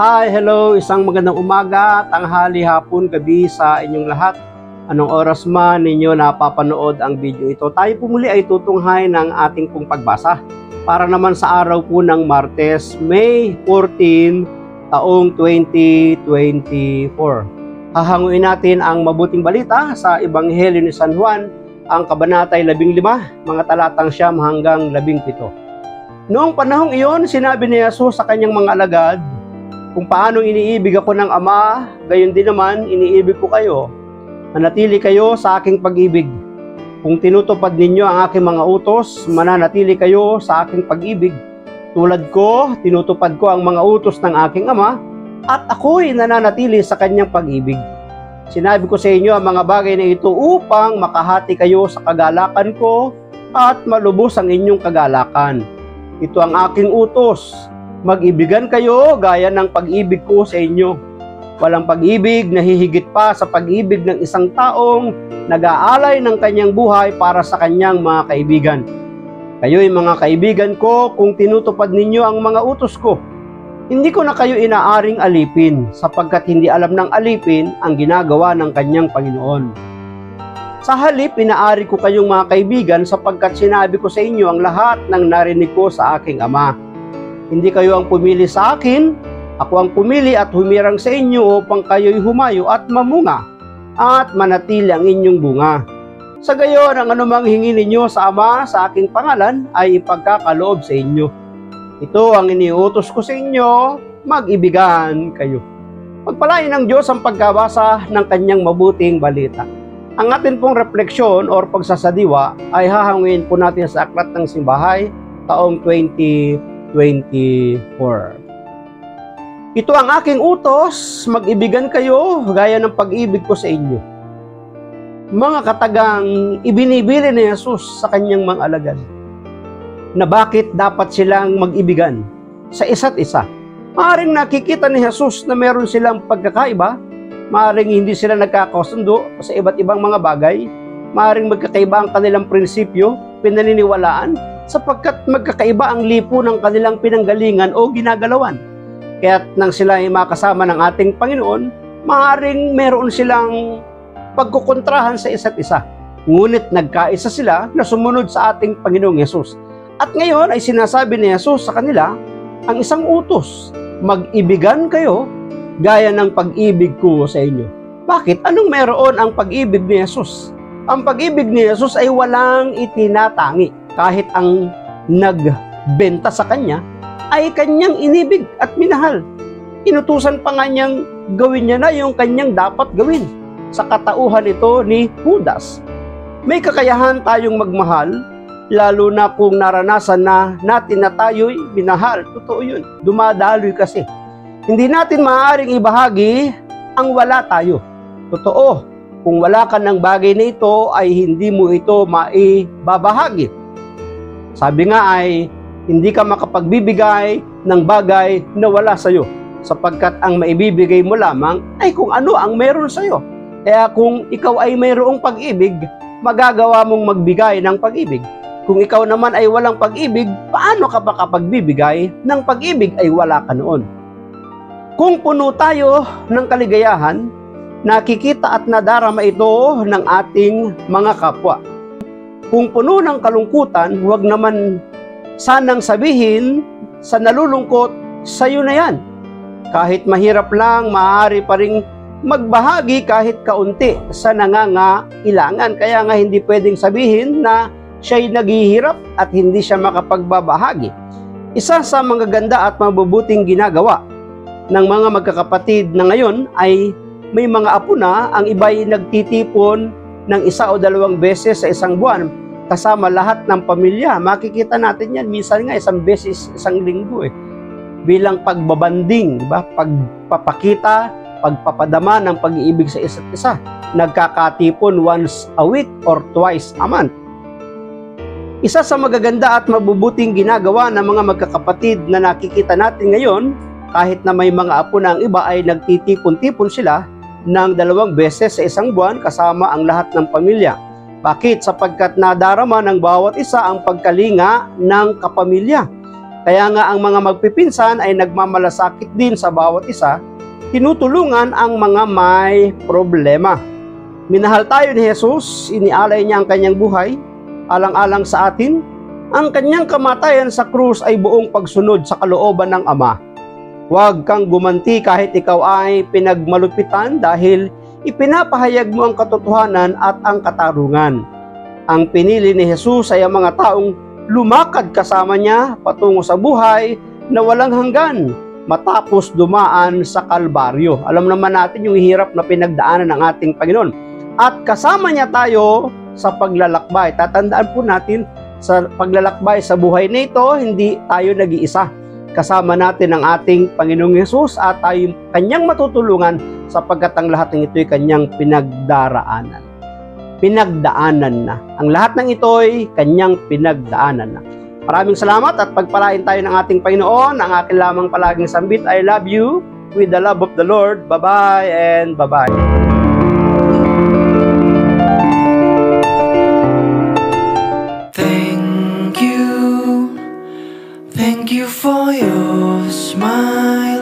Hi, hello, isang magandang umaga, tanghali, hapon, gabi sa inyong lahat. Anong oras man ninyo napapanood ang video ito, tayo po muli ay tutunghay ng ating pong pagbasa. Para naman sa araw po ng Martes, May 14, taong 2024. Hahanguin natin ang mabuting balita sa Ebanghelyo ni San Juan, ang kabanatay 15, mga talatang 9 hanggang 17. Noong panahong iyon, sinabi ni Jesus sa kanyang mga alagad, kung paano iniibig ako ng Ama, gayon din naman iniibig ko kayo. Manatili kayo sa aking pag-ibig. Kung tinutupad ninyo ang aking mga utos, mananatili kayo sa aking pag-ibig. Tulad ko, tinutupad ko ang mga utos ng aking Ama, at ako'y nananatili sa kanyang pag-ibig. Sinabi ko sa inyo ang mga bagay na ito upang makahati kayo sa kagalakan ko at malubos ang inyong kagalakan. Ito ang aking utos. Mag-ibigan kayo gaya ng pag-ibig ko sa inyo. Walang pag-ibig na hihigit pa sa pag-ibig ng isang taong nag-aalay ng kanyang buhay para sa kanyang mga kaibigan. Kayo'y mga kaibigan ko kung tinutupad ninyo ang mga utos ko. Hindi ko na kayo inaaring alipin sapagkat hindi alam ng alipin ang ginagawa ng kanyang Panginoon. Sa halip, inaari ko kayong mga kaibigan sapagkat sinabi ko sa inyo ang lahat ng narinig ko sa aking Ama. Hindi kayo ang pumili sa akin, ako ang pumili at humirang sa inyo upang kayo'y humayo at mamunga at manatili ang inyong bunga. Sa gayon, ang anumang hingi ninyo sa Ama sa aking pangalan ay ipagkakaloob sa inyo. Ito ang iniutos ko sa inyo, mag-ibigan kayo. Pagpalain ng Diyos ang pagkabasa ng kanyang mabuting balita. Ang atin pong refleksyon or pagsasadiwa ay hahangin po natin sa Aklat ng Simbahay taong 2024. Ito ang aking utos, mag-ibigan kayo gaya ng pag-ibig ko sa inyo. Mga katagang ibinibili ni Jesus sa kanyang mga alagad na bakit dapat silang mag-ibigan sa isa't isa. Maaaring nakikita ni Jesus na meron silang pagkakaiba, maaaring hindi sila nagkakasundo sa iba't ibang mga bagay, maaaring magkakaiba ang kanilang prinsipyo, pinaniniwalaan, sapagkat magkakaiba ang lipo ng kanilang pinanggalingan o ginagalawan. Kaya't nang sila ay makasama ng ating Panginoon, maaaring meron silang pagkukontrahan sa isa't isa. Ngunit nagkaisa sila na sumunod sa ating Panginoong Yesus. At ngayon ay sinasabi ni Jesus sa kanila ang isang utos, mag-ibigan kayo gaya ng pag-ibig ko sa inyo. Bakit? Anong meron ang pag-ibig ni Jesus? Ang pag-ibig ni Jesus ay walang itinatangi. Kahit ang nagbenta sa kanya ay kanyang inibig at minahal. Inutusan pa nga niyang gawin niya na yung kanyang dapat gawin. Sa katauhan ito ni Judas. May kakayahan tayong magmahal, lalo na kung naranasan na natin na tayo'y minahal. Totoo yun. Dumadaloy kasi. Hindi natin maaaring ibahagi ang wala tayo. Totoo. Kung wala ka ng bagay na ito, ay hindi mo ito maibabahagi. Sabi nga ay, hindi ka makapagbibigay ng bagay na wala sa'yo, sapagkat ang maibibigay mo lamang ay kung ano ang meron sa'yo. Kaya kung ikaw ay mayroong pag-ibig, magagawa mong magbigay ng pag-ibig. Kung ikaw naman ay walang pag-ibig, paano ka makapagbibigay ng pag-ibig ay wala ka noon? Kung puno tayo ng kaligayahan, nakikita at nadarama ito ng ating mga kapwa. Kung puno ng kalungkutan, huwag naman sanang sabihin sa nalulungkot, sa'yo na yan. Kahit mahirap lang, maaari pa ring magbahagi kahit kaunti sa nangangailangan. Kaya nga hindi pwedeng sabihin na siya'y naghihirap at hindi siya makapagbabahagi. Isa sa mga ganda at mabubuting ginagawa ng mga magkakapatid na ngayon ay may mga apo na, ang iba'y nagtitipon ng 1 o 2 beses sa isang buwan kasama lahat ng pamilya. Makikita natin yan, minsan nga 1 beses isang linggo bilang pagbabanding, diba? Pagpapakita, pagpapadama ng pag-iibig sa isa't isa. Nagkakatipon once a week or twice a month. Isa sa magaganda at mabubuting ginagawa ng mga magkakapatid na nakikita natin ngayon, kahit na may mga apo na ang iba ay nagtitipon-tipon sila ng 2 beses sa isang buwan kasama ang lahat ng pamilya. Bakit? Sapagkat nadarama ng bawat isa ang pagkalinga ng kapamilya. Kaya nga ang mga magpipinsan ay nagmamalasakit din sa bawat isa, tinutulungan ang mga may problema. Minahal tayo ni Jesus, inialay niya ang kanyang buhay, alang-alang sa atin. Ang kanyang kamatayan sa krus ay buong pagsunod sa kalooban ng Ama. Huwag kang gumanti kahit ikaw ay pinagmalupitan dahil ipinapahayag mo ang katotohanan at ang katarungan. Ang pinili ni Jesus ay ang mga taong lumakad kasama niya patungo sa buhay na walang hanggan matapos dumaan sa Kalbaryo. Alam naman natin yung hirap na pinagdaanan ng ating Panginoon. At kasama niya tayo sa paglalakbay. Tatandaan po natin, sa paglalakbay sa buhay nito, hindi tayo nag-iisa. Kasama natin ang ating Panginoong Hesus at tayo kanyang matutulungan sapagkat ang lahat ng ito'y kanyang pinagdaraanan. Pinagdaanan na. Ang lahat ng ito'y kanyang pinagdaanan na. Maraming salamat at pagpalain tayo ng ating Panginoon. Ang akin lamang palaging sambit, I love you with the love of the Lord. Bye-bye and bye-bye. Thank you for your smile.